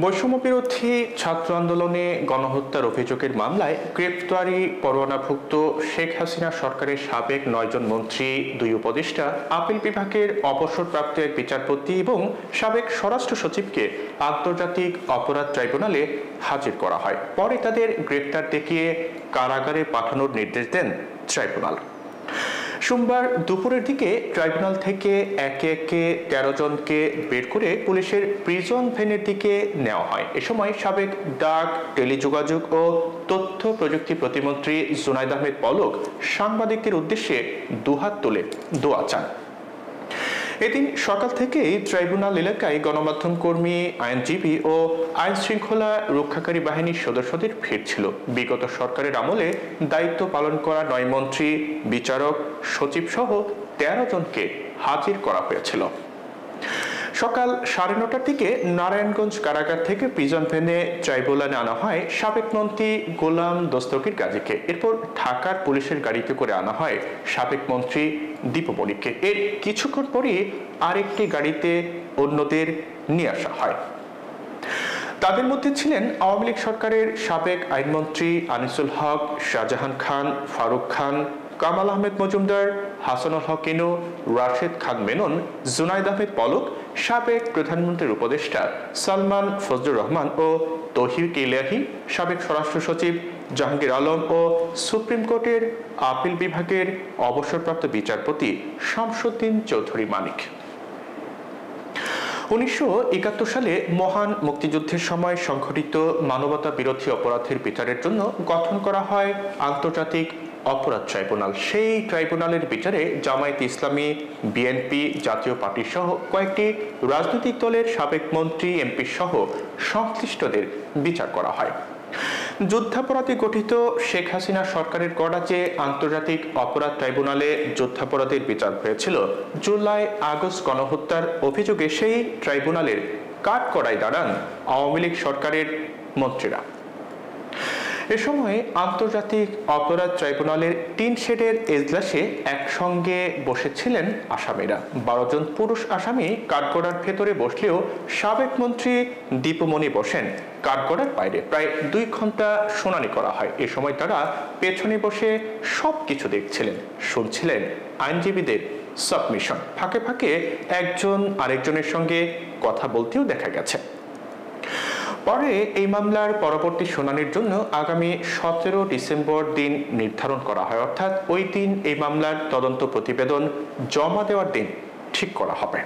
বৈষম্য বিরোধী ছাত্র আন্দোলনে গণহত্যার অভিযোগের মামলায় গ্রেপ্তারি পরোয়ানাভুক্ত শেখ হাসিনা সরকারের সাবেক ৯ জন মন্ত্রী, ২ উপদেষ্টা, আপিল বিভাগের অবসরপ্রাপ্ত এক বিচারপতি এবং সাবেক স্বরাষ্ট্র সচিবকে আন্তর্জাতিক অপরাধ ট্রাইব্যুনালে হাজির করা হয়। পরে তাদের গ্রেপ্তার দেখিয়ে কারাগারে পাঠানোর নির্দেশ দেন ট্রাইব্যুনাল। সোমবার দুপুরের দিকে ট্রাইব্যুনাল থেকে একে একে ১৩ জনকে বের করে পুলিশের প্রিজন ভ্যানের দিকে নেওয়া হয়। এ সময় সাবেক ডাক, টেলিযোগাযোগ ও তথ্য প্রযুক্তি প্রতিমন্ত্রী জুনাইদ আহমেদ পলক সাংবাদিকদের উদ্দেশ্যে দুহাত তুলে দোয়া চান। এদিন সকাল থেকেই ট্রাইব্যুনাল এলাকায় গণমাধ্যম কর্মী, আইনজীবী ও আইন শৃঙ্খলা রক্ষাকারী বাহিনীর সদস্যদের ভিড় ছিল। বিগত সরকারের আমলে দায়িত্ব পালন করা ৯ মন্ত্রী, বিচারক, সচিব সহ ১৩ জনকে হাজির করা হয়েছিল। সকাল ৯:৩০টার দিকে নারায়ণগঞ্জ কারাগার থেকে প্রিজন ভ্যানে ট্রাইব্যুনালে আনা হয় সাবেক মন্ত্রী গোলাম দস্তগীর গাজীকে। এরপর ঢাকার পুলিশের গাড়িতে করে আনা হয় সাবেক মন্ত্রী দীপমণিকে। এর কিছুক্ষণ পরই আরেকটি গাড়িতে অন্যদের নিয়ে আসা হয়। তাদের মধ্যে ছিলেন আওয়ামী লীগ সরকারের সাবেক আইনমন্ত্রী আনিসুল হক, শাহজাহান খান, ফারুক খান, কামাল আহমেদ মজুমদার, হাসানুল হক ইনু, রাশেদ খান মেনন, জুনাইদ আহমেদ পলক, সাবেক প্রধানমন্ত্রীর উপদেষ্টা সালমান ফজলুর রহমান ও তৌহিদ ইলাহি, সাবেক স্বরাষ্ট্র সচিব জাহাঙ্গীর আলম ও সুপ্রিম কোর্টের আপিল বিভাগের অবসরপ্রাপ্ত বিচারপতি শামসুদ্দিন চৌধুরী মানিক। ১৯৭১ সালে মহান মুক্তিযুদ্ধের সময় সংঘটিত মানবতা বিরোধী অপরাধের বিচারের জন্য গঠন করা হয় আন্তর্জাতিক অপরাধ ট্রাইব্যুনাল। সেই ট্রাইব্যুনালের বিচারে জামায়াতে ইসলামী, বিএনপি, জাতীয় পার্টি সহ কয়েকটি রাজনৈতিক দলের সাবেক মন্ত্রী, এমপি সহ সংশ্লিষ্টদের বিচার করা হয়। যুদ্ধাপরাধে গঠিত শেখ হাসিনা সরকারের করা যে আন্তর্জাতিক অপরাধ ট্রাইব্যুনালে যুদ্ধাপরাধের বিচার হয়েছিল, জুলাই আগস্ট গণহত্যার অভিযোগে সেই ট্রাইব্যুনালের কাঠগড়ায় দাঁড়ান আওয়ামী লীগ সরকারের মন্ত্রীরা। এ সময় আন্তর্জাতিক অপরাধ ট্রাইব্যুনালের ৩ শেডের এজলাসে একসঙ্গে বসেছিলেন আসামিরা। ১২ জন পুরুষ আসামি কাঠগড়ার ভেতরে বসলেও সাবেক মন্ত্রী দীপমণি বসেন কাঠগড়ার বাইরে। প্রায় ২ ঘন্টা শুনানি করা হয়। এ সময় তারা পেছনে বসে সবকিছু দেখছিলেন, শুনছিলেন আইনজীবীদের সাবমিশন। ফাঁকে ফাঁকে একজন আরেকজনের সঙ্গে কথা বলতেও দেখা গেছে। পরে এই মামলার পরবর্তী শুনানির জন্য আগামী ১৭ ডিসেম্বর দিন নির্ধারণ করা হয়। অর্থাৎ ওই দিন এই মামলার তদন্ত প্রতিবেদন জমা দেওয়ার দিন ঠিক করা হবে।